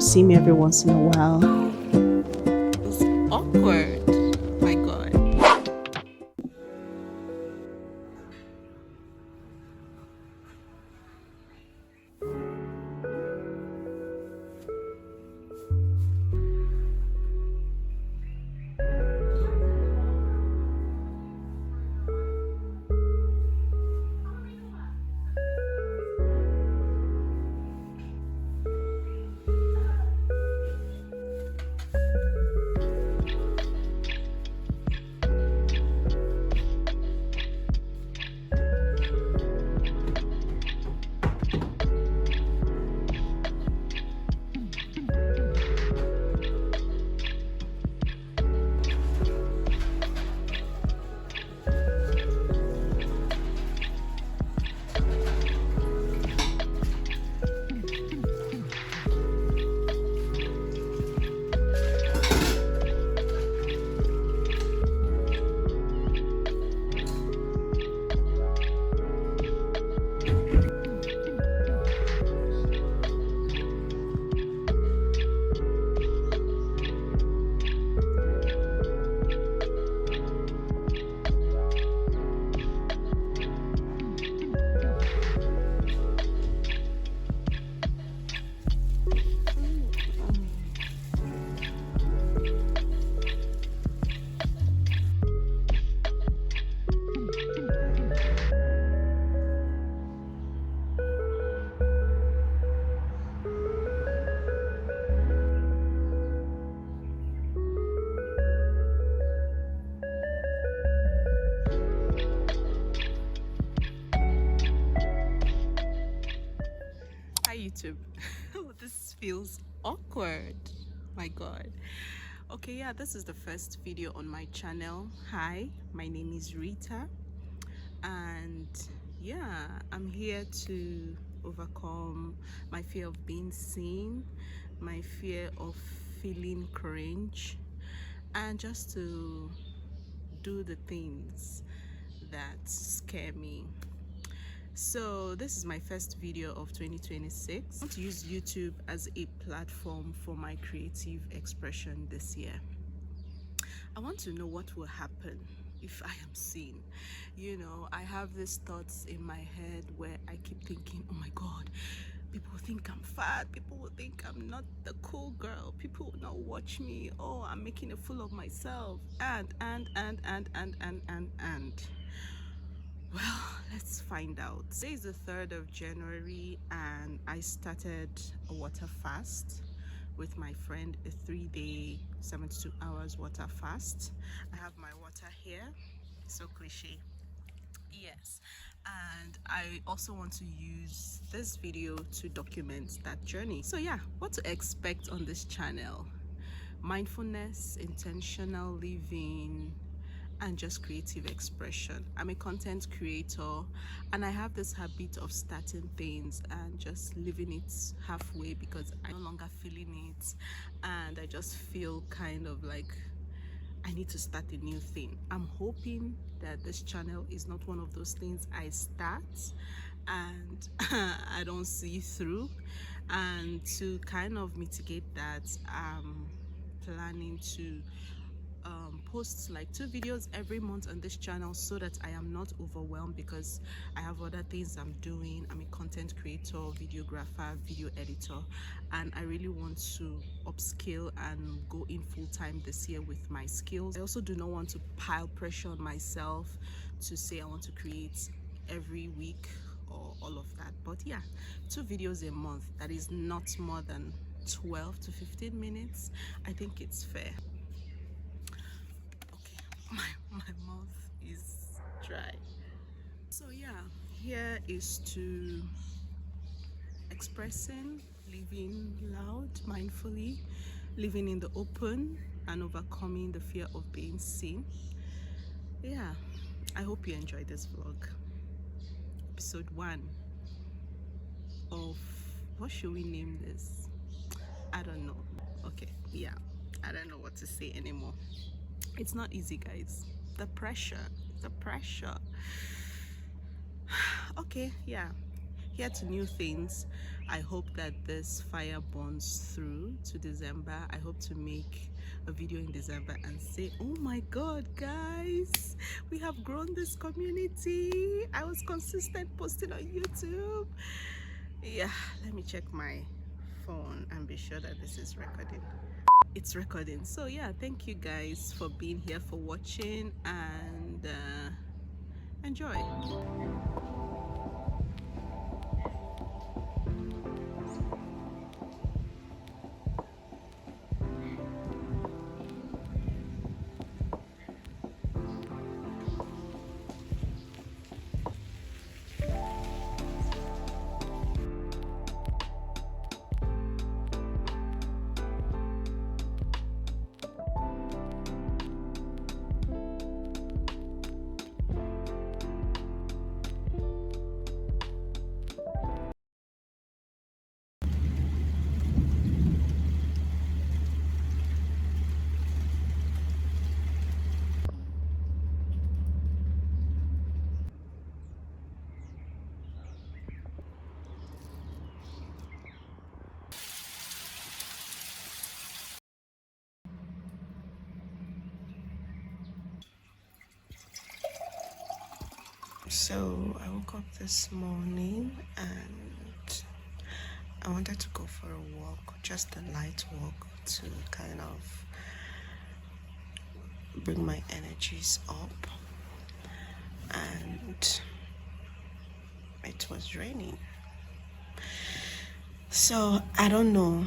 see me every once in a while. It's awkward. My God. Hi YouTube. This feels awkward. My God. Okay, yeah, this is the first video on my channel. Hi, my name is Rita, and yeah, I'm here to overcome my fear of being seen, my fear of feeling cringe, and just to do the things that scare me. So this is my first video of 2026. I want to use YouTube as a platform for my creative expression this year. I want to know what will happen if I am seen. You know, I have these thoughts in my head where I keep thinking, oh my God, people will think I'm fat, people will think I'm not the cool girl, people will not watch me, oh, I'm making a fool of myself, and well, let's find out. Today is the 3rd of January and I started a water fast with my friend, a 3-day 72 hours water fast. I have my water here, so cliche. Yes, and I also want to use this video to document that journey. So yeah, what to expect on this channel: mindfulness, intentional living, and just creative expression. I'm a content creator and I have this habit of starting things and just leaving it halfway because I'm no longer feeling it, and I just feel kind of like I need to start a new thing. I'm hoping that this channel is not one of those things I start and I don't see through, and to kind of mitigate that, I'm planning to post like 2 videos every month on this channel so that I am not overwhelmed, because I have other things I'm doing. I'm a content creator, videographer, video editor, and I really want to upskill and go in full-time this year with my skills. I also do not want to pile pressure on myself to say I want to create every week or all of that. But yeah, 2 videos a month, that is not more than 12 to 15 minutes. I think it's fair. My mouth is dry. So yeah, here is to expressing, living loud, mindfully, living in the open, and overcoming the fear of being seen. Yeah, I hope you enjoyed this vlog. Episode 1 of, what should we name this? I don't know. Okay, yeah, I don't know what to say anymore. It's not easy, guys. The pressure. Okay, yeah, here to new things. I hope that this fire burns through to December. I hope to make a video in December and say, oh my god guys, we have grown this community. I was consistent posting on YouTube. Yeah, let me check my phone and be sure that this is recording. It's recording. So yeah, thank you guys for being here, for watching, and enjoy. So I woke up this morning and I wanted to go for a walk, just a light walk, to kind of bring my energies up. And it was raining. So I don't know.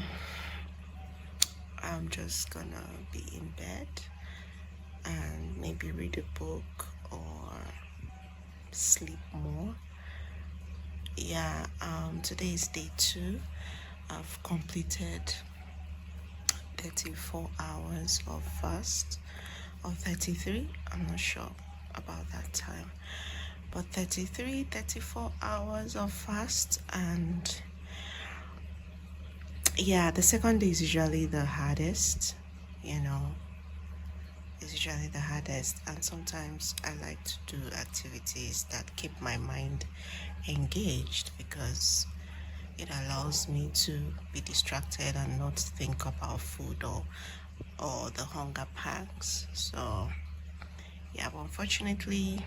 I'm just gonna be in bed and maybe read a book or sleep more. Yeah, today is day 2. I've completed 34 hours of fast, or 33, I'm not sure about that time, but 34 hours of fast. And yeah, the second day is usually the hardest, is usually the hardest. And sometimes I like to do activities that keep my mind engaged, because it allows me to be distracted and not think about food or the hunger pangs. So yeah, but unfortunately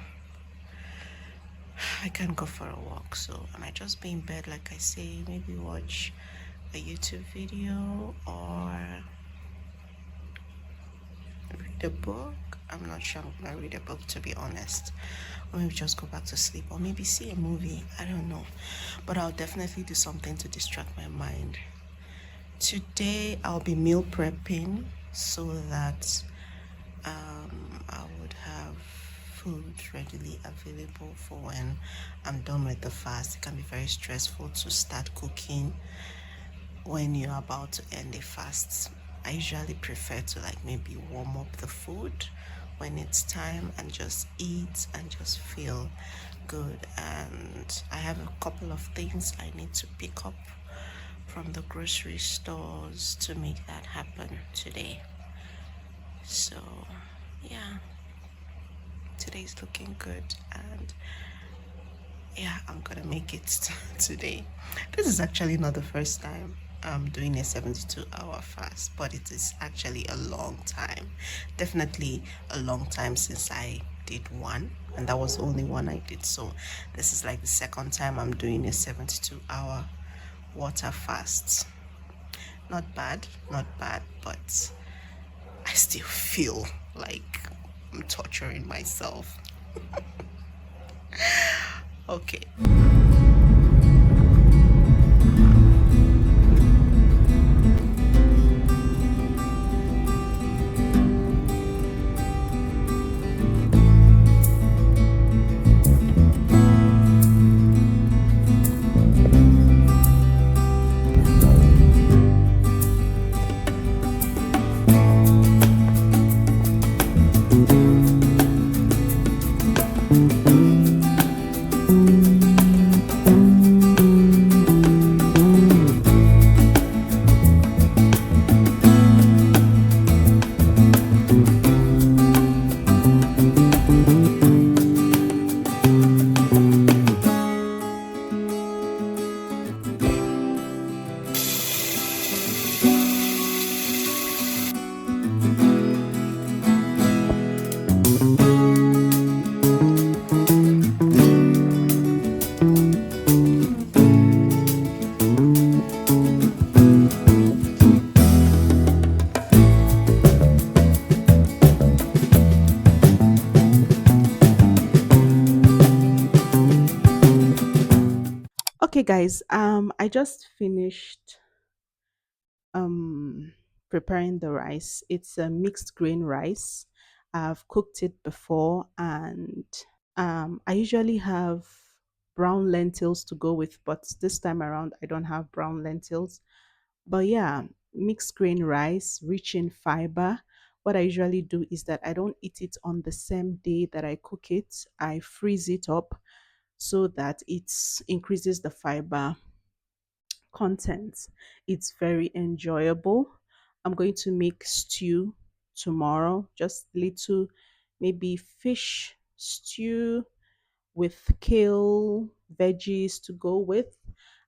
I can't go for a walk, so I might just be in bed, like I say, maybe watch a YouTube video or read a book. I'm not sure I'm gonna read a book, to be honest, or maybe just go back to sleep, or maybe see a movie. I don't know, but I'll definitely do something to distract my mind. Today I'll be meal prepping so that I would have food readily available for when I'm done with the fast. It can be very stressful to start cooking when you're about to end the fast. I usually prefer to maybe warm up the food when it's time and just eat and just feel good. And I have a couple of things I need to pick up from the grocery stores to make that happen today. So yeah, today's looking good, and yeah, I'm gonna make it today. This is actually not the first time I'm doing a 72-hour fast, but it is actually a long time, definitely a long time since I did one, and that was the only one I did. So this is like the second time I'm doing a 72-hour water fast. Not bad, but I still feel like I'm torturing myself. Okay. Okay, guys. I just finished um preparing the rice. It's a mixed grain rice. I've cooked it before, and I usually have brown lentils to go with, but this time around I don't have brown lentils. But yeah, mixed grain rice, rich in fiber. What I usually do is that I don't eat it on the same day that I cook it. I freeze it up so that it increases the fiber content. It's very enjoyable. I'm going to make stew tomorrow, just little, maybe fish stew with kale, veggies to go with,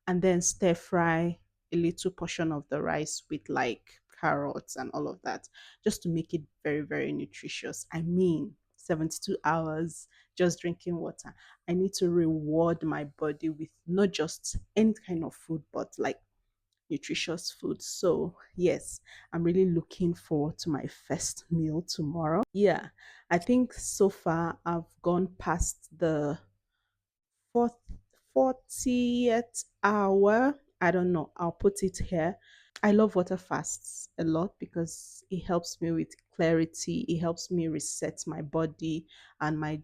and then stir fry a little portion of the rice with like carrots and all of that, just to make it very, very nutritious. I mean, 72 hours just drinking water. I need to reward my body with not just any kind of food, but like nutritious food. So, yes, I'm really looking forward to my first meal tomorrow. Yeah, I think so far I've gone past the fourth 40th hour. I don't know. I'll put it here. I love water fasts a lot because it helps me with clarity. It helps me reset my body and my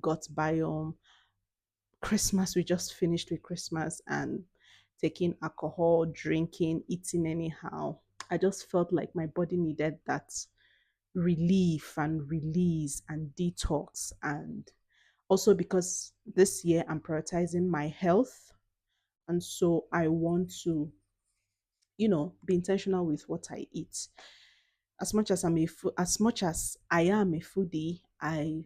gut biome. Christmas, we just finished with Christmas and taking alcohol, drinking, eating anyhow. I just felt like my body needed that relief and release and detox. And also because this year I'm prioritizing my health. And so I want to, be intentional with what I eat. As much as I am a foodie, I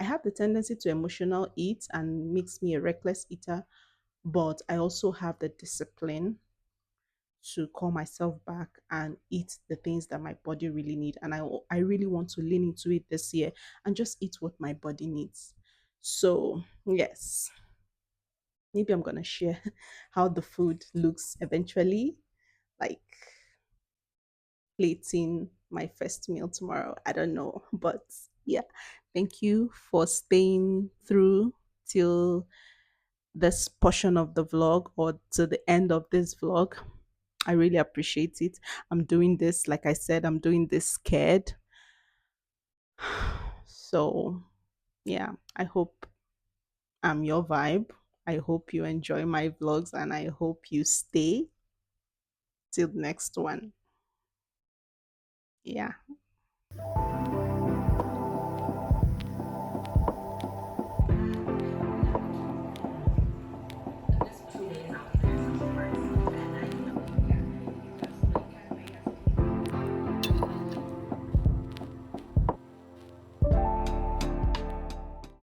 have the tendency to emotional eat and makes me a reckless eater, but I also have the discipline to call myself back and eat the things that my body really need. And I really want to lean into it this year and just eat what my body needs. So yes, maybe I'm gonna share how the food looks eventually, like plating my first meal tomorrow. I don't know, but yeah, thank you for staying through till this portion of the vlog or to the end of this vlog. I really appreciate it. I'm doing this, like I said, I'm doing this scared. So, yeah, I hope I'm your vibe. I hope you enjoy my vlogs and I hope you stay till the next one. Yeah.